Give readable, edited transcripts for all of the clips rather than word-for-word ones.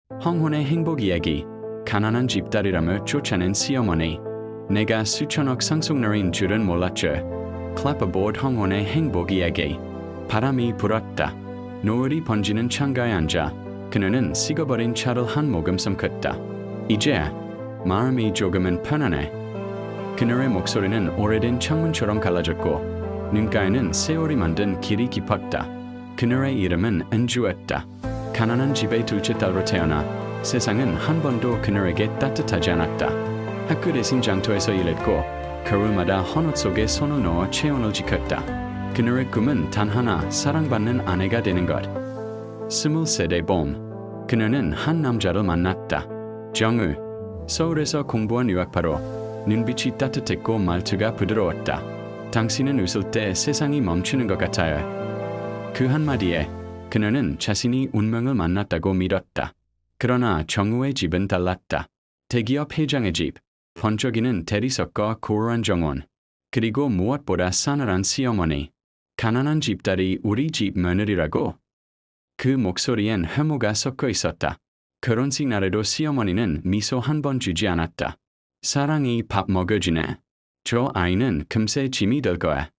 황혼의 행복 이야기. 가난한 집딸이라며 쫓아낸 시어머니. 내가 수천억 상속녀인 줄은 몰랐죠. 클래퍼보드 황혼의 행복 이야기. 바람이 불었다. 노을이 번지는 창가에 앉아 그녀는 식어버린 차를 한 모금 삼켰다. 이제 마음이 조금은 편하네. 그녀의 목소리는 오래된 창문처럼 갈라졌고 눈가에는 세월이 만든 길이 깊었다. 그녀의 이름은 은주였다. 가난한 집의 둘째 딸로 태어나 세상은 한 번도 그녀에게 따뜻하지 않았다. 학교 대신 장터에서 일했고 겨울마다 헌옷 속에 손을 넣어 체온을 지켰다. 그녀의 꿈은 단 하나, 사랑받는 아내가 되는 것. 23대 봄, 그녀는 한 남자를 만났다. 정우. 서울에서 공부한 유학파로 눈빛이 따뜻했고 말투가 부드러웠다. 당신은 웃을 때 세상이 멈추는 것 같아요. 그 한마디에 그녀는 자신이 운명을 만났다고 믿었다. 그러나 정우의 집은 달랐다. 대기업 회장의 집, 번쩍이는 대리석과 고루한 정원, 그리고 무엇보다 싸늘한 시어머니. 가난한 집딸이 우리 집 며느리라고? 그 목소리엔 혐오가 섞여 있었다. 결혼식 날에도 시어머니는 미소 한 번 주지 않았다. 사랑이 밥 먹여주네. 저 아이는 금세 짐이 될 거야.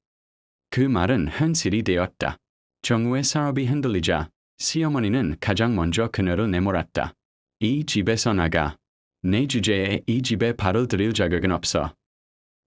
그 말은 현실이 되었다. 정우의 사업이 흔들리자 시어머니는 가장 먼저 그녀를 내몰았다. 이 집에서 나가. 내 주제에 이 집에 발을 들일 자격은 없어.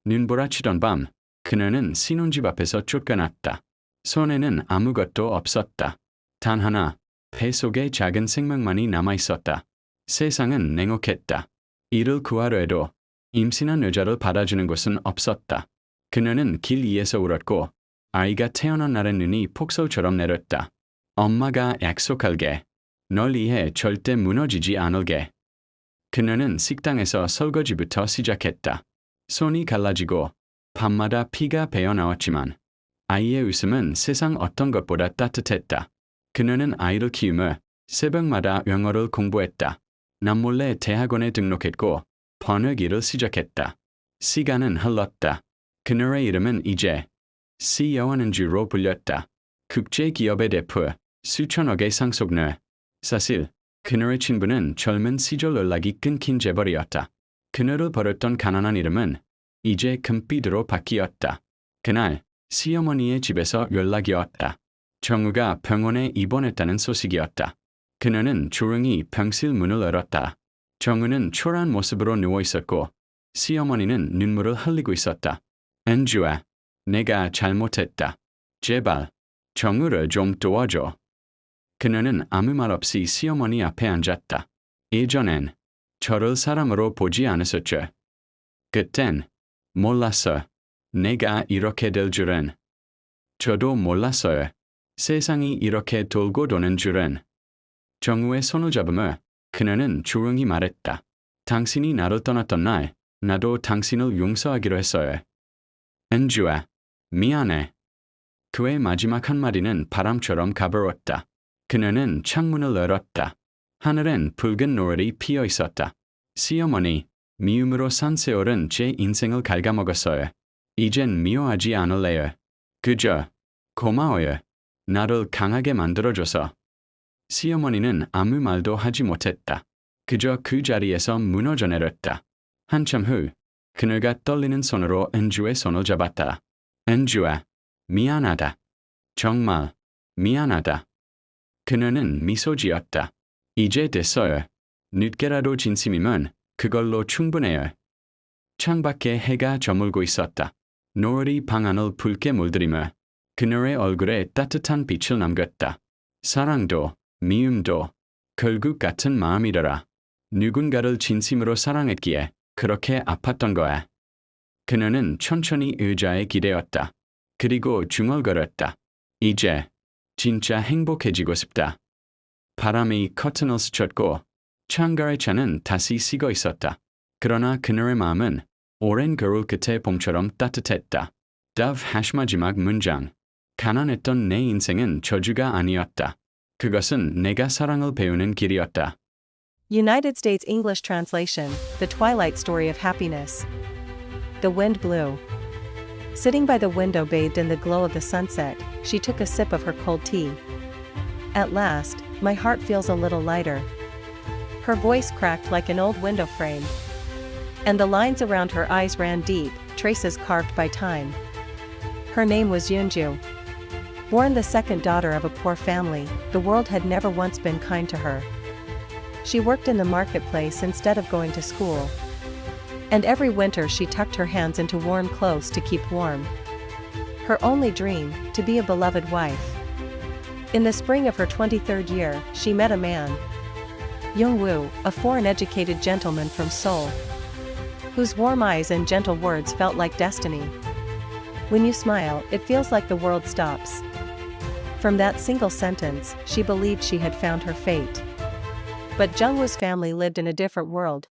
눈보라치던 밤, 그녀는 신혼집 앞에서 쫓겨났다. 손에는 아무것도 없었다. 단 하나, 배 속에 작은 생명만이 남아있었다. 세상은 냉혹했다. 이를 구하려 해도 임신한 여자를 받아주는 곳은 없었다. 그녀는 길 위에서 울었고 아이가 태어난 날의 눈이 폭설처럼 내렸다. 엄마가 약속할게. 널 위해 절대 무너지지 않을게. 그녀는 식당에서 설거지부터 시작했다. 손이 갈라지고 밤마다 피가 배어나왔지만 아이의 웃음은 세상 어떤 것보다 따뜻했다. 그녀는 아이를 키우며 새벽마다 영어를 공부했다. 남몰래 대학원에 등록했고 번역 일을 시작했다. 시간은 흘렀다. 그녀의 이름은 이제 CEO은주로 불렸다. 국제기업의 대표, 수천억의 상속녀. 사실 그녀의 친부는 젊은 시절 연락이 끊긴 재벌이었다. 그녀를 버렸던 가난한 이름은 이제 금빛으로 바뀌었다. 그날 시어머니의 집에서 연락이 왔다. 정우가 병원에 입원했다는 소식이었다. 그녀는 조용히 병실 문을 열었다. 정우는 초라한 모습으로 누워있었고 시어머니는 눈물을 흘리고 있었다. 은주아, 내가 잘못했다. 제발 정우를 좀 도와줘. 그녀는 아무 말 없이 시어머니 앞에 앉았다. 예전엔 저를 사람으로 보지 않았었죠. 그땐 몰랐어. 내가 이렇게 될 줄은. 저도 몰랐어요. 세상이 이렇게 돌고 도는 줄은. 정우의 손을 잡으며 그녀는 조용히 말했다. 당신이 나를 떠났던 날, 나도 당신을 용서하기로 했어요. 은주아, 미안해. 그의 마지막 한마디는 바람처럼 가버렸다. 그녀는 창문을 열었다. 하늘엔 붉은 노을이 피어 있었다. 시어머니, 미움으로 산 세월은 제 인생을 갉아먹었어요. 이젠 미워하지 않을래요. 그저 고마워요. 나를 강하게 만들어줘서. 시어머니는 아무 말도 하지 못했다. 그저 그 자리에서 무너져 내렸다. 한참 후 그녀가 떨리는 손으로 은주의 손을 잡았다. 은주아, 미안하다. 정말 미안하다. 그녀는 미소 지었다. 이제 됐어요. 늦게라도 진심이면 그걸로 충분해요. 창밖에 해가 저물고 있었다. 노을이 방 안을 붉게 물들이며 그녀의 얼굴에 따뜻한 빛을 남겼다. 사랑도 미움도 결국 같은 마음이더라. 누군가를 진심으로 사랑했기에 그렇게 아팠던 거야. 그녀는 천천히 의자에 기대었다. 그리고 중얼거렸다. 이제 진짜 행복해지고 싶다. 바람이 커튼을 스쳤고 창가의 차는 다시 식어 있었다. 그러나 그녀의 마음은 오랜 겨울 끝의 봄처럼 따뜻했다. Dove 마지막 문장. 가난했던 내 인생은 저주가 아니었다. 그것은 내가 사랑을 배우는 길이었다. United States English translation, The Twilight Story of Happiness. The wind blew. Sitting by the window bathed in the glow of the sunset, she took a sip of her cold tea. At last, my heart feels a little lighter. Her voice cracked like an old window frame, and the lines around her eyes ran deep, traces carved by time. Her name was Yunju. Born the second daughter of a poor family, the world had never once been kind to her. She worked in the marketplace instead of going to school. And every winter she tucked her hands into worn clothes to keep warm. Her only dream, to be a beloved wife. In the spring of her 23rd year, she met a man, Young-woo, a foreign-educated gentleman from Seoul, whose warm eyes and gentle words felt like destiny. When you smile, it feels like the world stops. From that single sentence, she believed she had found her fate. But Jungwoo's family lived in a different world.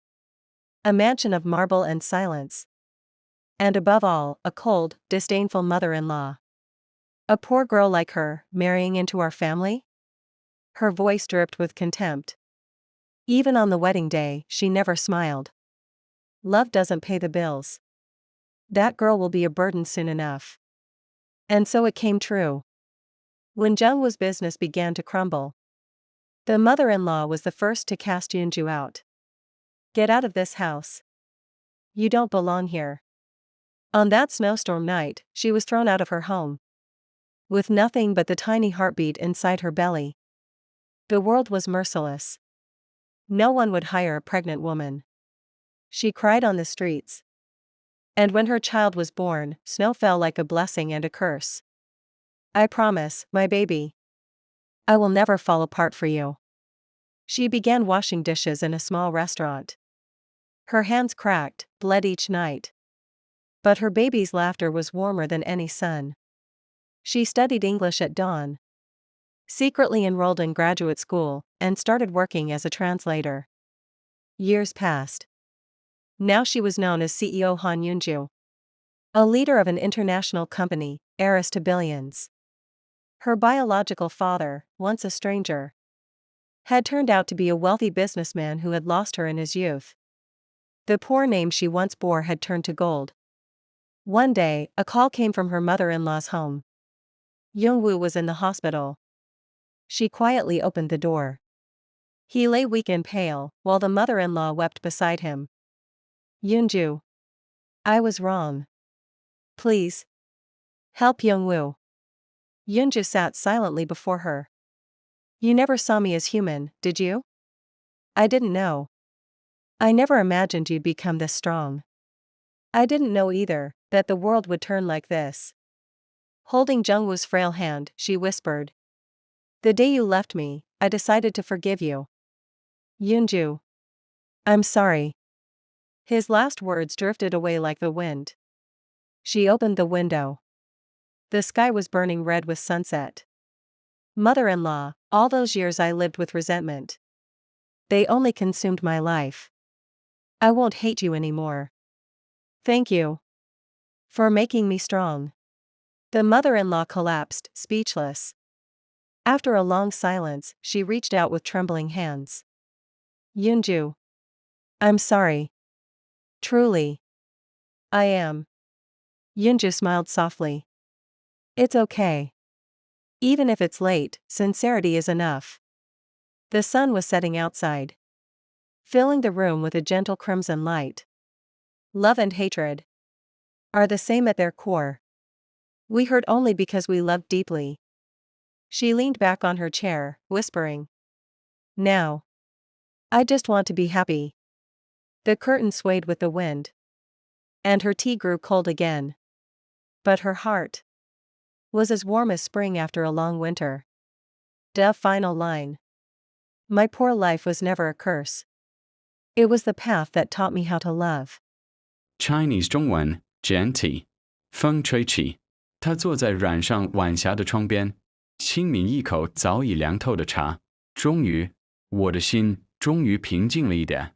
A mansion of marble and silence. And above all, a cold, disdainful mother-in-law. A poor girl like her, marrying into our family? Her voice dripped with contempt. Even on the wedding day, she never smiled. Love doesn't pay the bills. That girl will be a burden soon enough. And so it came true. When Jungwoo's business began to crumble, the mother-in-law was the first to cast Yunju out. Get out of this house. You don't belong here. On that snowstorm night, she was thrown out of her home, with nothing but the tiny heartbeat inside her belly. The world was merciless. No one would hire a pregnant woman. She cried on the streets. And when her child was born, snow fell like a blessing and a curse. I promise, my baby, I will never fall apart for you. She began washing dishes in a small restaurant. Her hands cracked, bled each night. But her baby's laughter was warmer than any sun. She studied English at dawn, secretly enrolled in graduate school, and started working as a translator. Years passed. Now she was known as CEO Han Yunju, a leader of an international company, heiress to billions. Her biological father, once a stranger, had turned out to be a wealthy businessman who had lost her in his youth. The poor name she once bore had turned to gold. One day, a call came from her mother-in-law's home. Young-woo was in the hospital. She quietly opened the door. He lay weak and pale, while the mother-in-law wept beside him. Yunju, I was wrong. Please, help Young-woo. Yunju sat silently before her. You never saw me as human, did you? I didn't know. I never imagined you'd become this strong. I didn't know either, that the world would turn like this. Holding Jungwoo's frail hand, she whispered. The day you left me, I decided to forgive you. Yunju, I'm sorry. His last words drifted away like the wind. She opened the window. The sky was burning red with sunset. Mother-in-law, all those years I lived with resentment. They only consumed my life. I won't hate you anymore. Thank you for making me strong. The mother-in-law collapsed, speechless. After a long silence, she reached out with trembling hands. Yunju, I'm sorry. Truly. I am. Yunju smiled softly. It's okay. Even if it's late, sincerity is enough. The sun was setting outside, filling the room with a gentle crimson light. Love and hatred are the same at their core. We hurt only because we loved deeply. She leaned back on her chair, whispering. Now, I just want to be happy. The curtain swayed with the wind, and her tea grew cold again. But her heart was as warm as spring after a long winter. The final line. My poor life was never a curse. It was the path that taught me how to love. Chinese 中文简体，风吹起，他坐在染上晚霞的窗边，轻抿一口早已凉透的茶。终于，我的心终于平静了一点。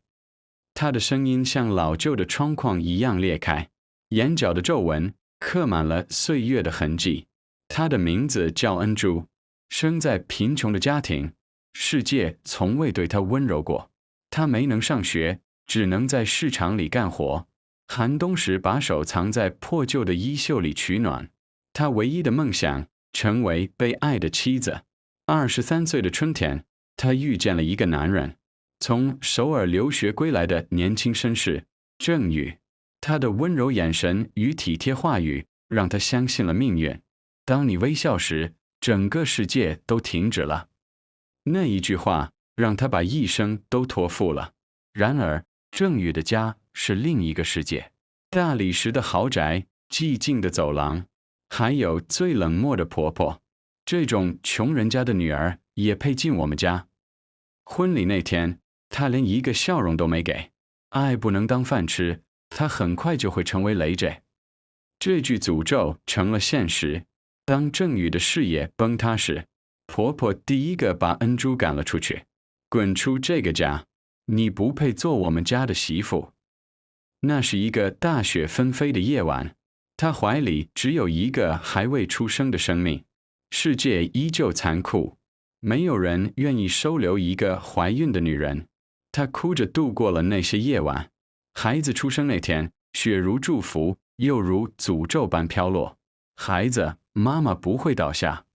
他的声音像老旧的窗框一样裂开，眼角的皱纹刻满了岁月的痕迹。他的名字叫恩珠，生在贫穷的家庭，世界从未对他温柔过。他没能上学，只能在市场里干活。寒冬时把手藏在破旧的衣袖里取暖。他唯一的梦想，成为被爱的妻子。23岁的春天，他遇见了一个男人。从首尔留学归来的年轻绅士郑宇，他的温柔眼神与体贴话语让他相信了命运。当你微笑时，整个世界都停止了。那一句话让他把一生都托付了。然而，郑宇的家是另一个世界，大理石的豪宅，寂静的走廊，还有最冷漠的婆婆。这种穷人家的女儿也配进我们家？婚礼那天，她连一个笑容都没给。爱不能当饭吃，她很快就会成为累赘。这句诅咒成了现实。当郑宇的事业崩塌时，婆婆第一个把恩珠赶了出去，滚出这个家，你不配做我们家的媳妇。那是一个大雪纷飞的夜晚，她怀里只有一个还未出生的生命。世界依旧残酷，没有人愿意收留一个怀孕的女人。她哭着度过了那些夜晚。孩子出生那天，雪如祝福，又如诅咒般飘落。孩子，妈妈不会倒下。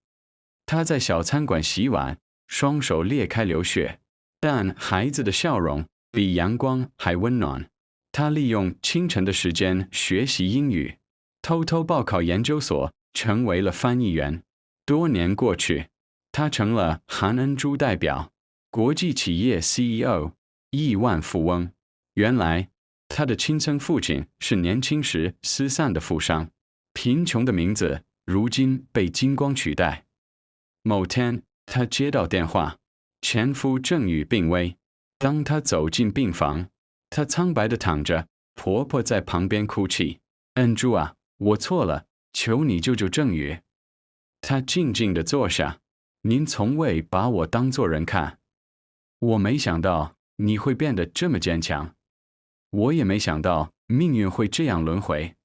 她在小餐馆洗碗，双手裂开流血，但孩子的笑容比阳光还温暖。她利用清晨的时间学习英语，偷偷报考研究所，成为了翻译员。多年过去，她成了韩恩珠代表，国际企业 CEO， 亿万富翁。原来，她的亲生父亲是年轻时失散的富商，贫穷的名字如今被金光取代。某天，她接到电话，前夫郑宇病危。当她走进病房，她苍白地躺着，婆婆在旁边哭泣：“恩珠啊，我错了，求你救救郑宇。”她静静地坐下：“您从未把我当作人看，我没想到你会变得这么坚强，我也没想到命运会这样轮回。”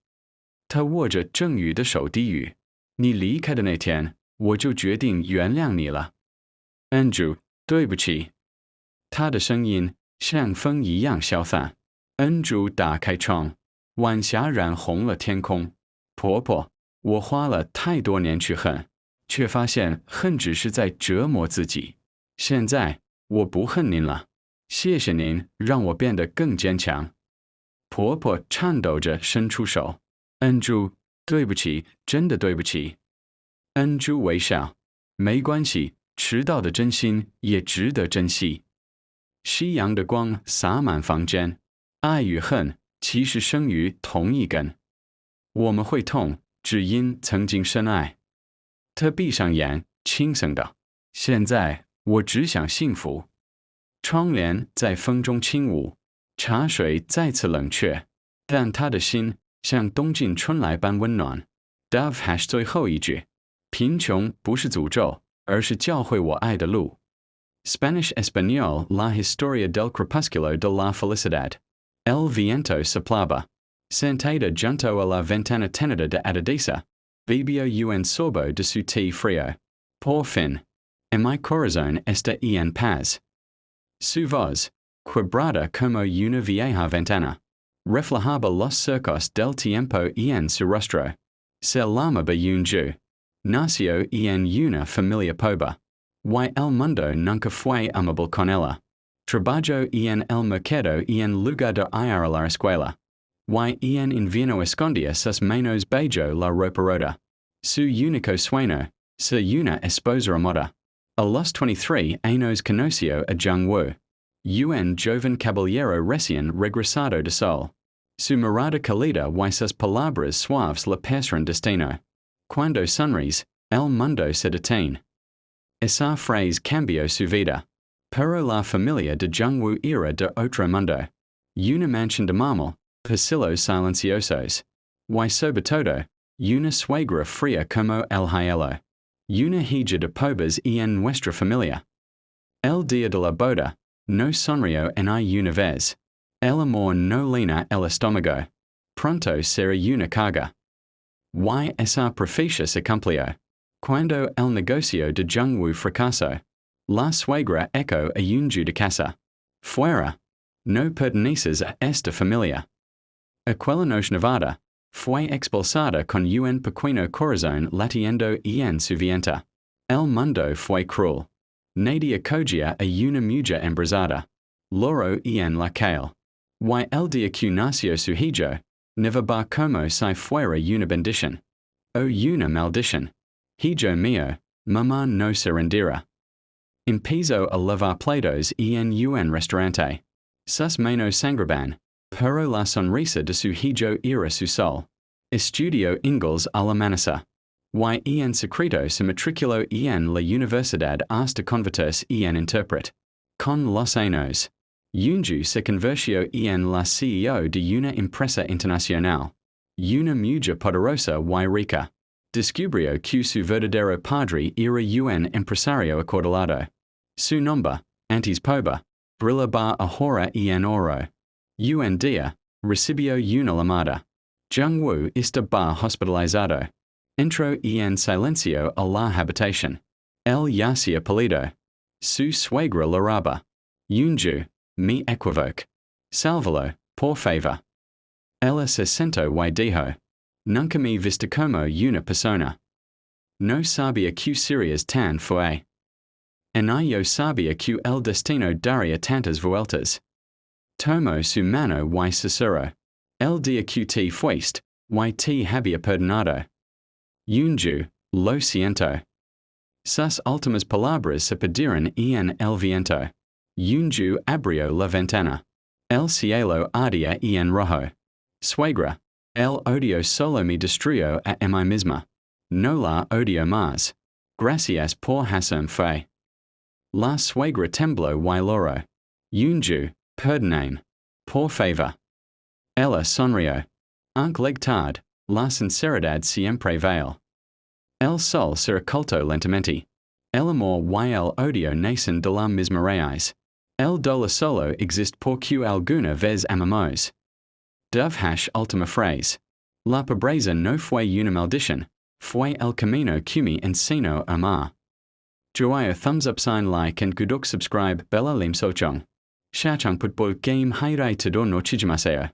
她握着郑宇的手低语：“你离开的那天，我就决定原谅你了。Andrew， 对不起。”他的声音像风一样消散。Andrew 打开窗，晚霞染红了天空。婆婆，我花了太多年去恨，却发现恨只是在折磨自己。现在我不恨您了，谢谢您让我变得更坚强。婆婆颤抖着伸出手。Andrew， 对不起，真的对不起。Andrew 微笑，没关系，迟到的真心也值得珍惜。夕阳的光洒满房间，爱与恨其实生于同一根。我们会痛，只因曾经深爱。他闭上眼，轻声道：“现在我只想幸福。”窗帘在风中轻舞，茶水再次冷却，但他的心像冬尽春来般温暖。Dove 最后一句：“贫穷不是诅咒，而是教会我爱的路。” Spanish Español la historia del crepúsculo de la felicidad. El viento soplaba. Sentada junto a la ventana tenida de adedesa, bebió un sorbo de su té frío. Por fin, en mi corazón está en paz. Su voz, quebrada como una vieja ventana, reflejaba los surcos del tiempo en su rostro. Se llamaba Yunju. Nació en una familia pobre. Y el mundo nunca fue amable con ella. Trabajó en el mercado en lugar de ir a la escuela. Y en invierno escondía sus manos bajo la ropa rota. Su único sueño, ser una esposa amada. A los 23 años conoció a Jung-woo, un joven caballero recién regresado de Seoul. Su mirada cálida y sus palabras suaves le parecen destino. Cuando sonríes, el mundo se detiene. Esa frase cambió su vida. Pero la familia de Jung-woo era de otro mundo. Una mansión de mármol, pasillos silenciosos. Y sobre todo, una suegra fría como el hielo. Una hija de pobres en nuestra familia. El día de la boda, no sonrió en una vez. El amor no llena el estómago. Pronto será una carga. Y esa profecía se cumplió. Cuando el negocio de Jung-woo fracasó, la suegra echó a Yunju de casa. Fuera. No perteneces a esta familia. Aquella noche nevada, fue expulsada con un pequeño corazón latiendo en su vientre. El mundo fue cruel. Nadie acogía a una mujer embarazada. loro en la calle. Y el dia que nació su hijo, never va como si fuera una bendición. O una maldición. Hijo mío, mamá no se rendirá. Empezó a lavar platos en un restaurante. Sus manos sangraban, pero la sonrisa de su hijo era su sol. Estudió inglés al amanecer. Y en secreto se matriculó en la universidad hasta convertirse en intérprete. Con los años, Yunju se convirtió en la CEO de una empresa internacional. Una mujer poderosa y rica. Descubrió que su verdadero padre era un empresario acorralado. Su nombre, antes pobre, brillaba ahora en oro. Un día, recibió una llamada. Jungwoo estaba hospitalizado. Entró en silencio a la habitación. Él yacía pálido. Su suegra lloraba. Yunju, me equivoco. Sálvalo, por favor. Ella se sentó y dijo. Nunca me viste como una persona. No sabía que serías tan fue. Ni yo sabía que el destino daría tantas vueltas. Tomo su mano y susurró. El día que te fuiste, y te había perdonado. Yunju, lo siento. Sus últimas palabras se perdieron en el viento. Yunju abrió la ventana. El cielo ardía en rojo. Suegra, el odio solo me destruyó a mí misma. No la odio más. Gracias por hacerme fe. La suegra tembló y lloró. Yunju, perdóname. Por favor. Ella sonrió. Aunque legtard, la sinceridad siempre vale. El sol se ocultó lentamente. El amor y el odio nacen de la misma raíz. El dolor solo existe porque alguna vez amamos. Dove última frase. La pobreza no fue una maldición, fue el camino que me enseñó a amar. Joayo thumbs up sign like and gudok subscribe bella lim sochong. Shachang putbol game hirai tador no chijimaseo.